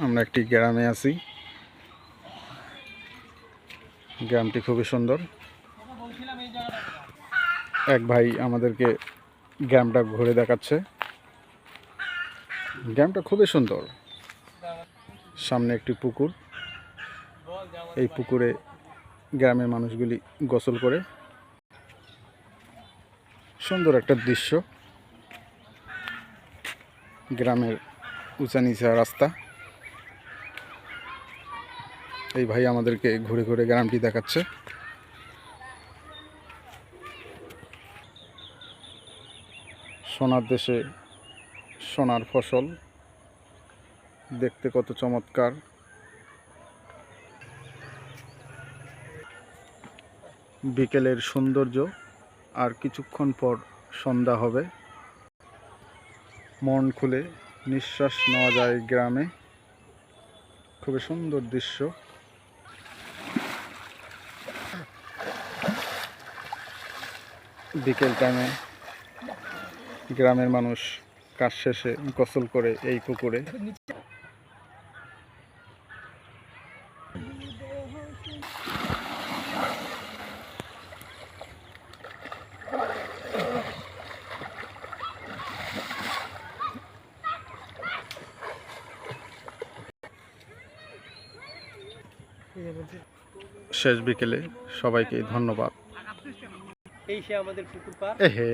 আমরা একটি গ্রামে আছি। গ্রামটি খুবই সুন্দর। এক ভাই আমাদেরকে গ্রামটা ঘুরে দেখাচ্ছে। গ্রামটা খুবই সুন্দর। সামনে একটি পুকুর। এই পুকুরে গ্রামের মানুষগুলি গোসল করে। সুন্দর একটা দৃশ্য। গ্রামের উঁচা নিচা রাস্তা। এই ভাই আমাদেরকে ঘুরে ঘুরে গ্রামটি দেখাচ্ছে। সোনার দেশে সোনার ফসল, দেখতে কত চমৎকার। বিকেলের সৌন্দর্য, আর কিছুক্ষণ পর সন্ধ্যা হবে। মন খুলে নিঃশ্বাস নেওয়া যায় গ্রামে। খুবই সুন্দর দৃশ্য। বিকেল টাইমে গ্রামের মানুষ কাজ শেষে গোসল করে এই পুকুরে। শেষ বিকেলে সবাইকে ধন্যবাদ। এই সে আমাদের পুকুর পাড়। এহে।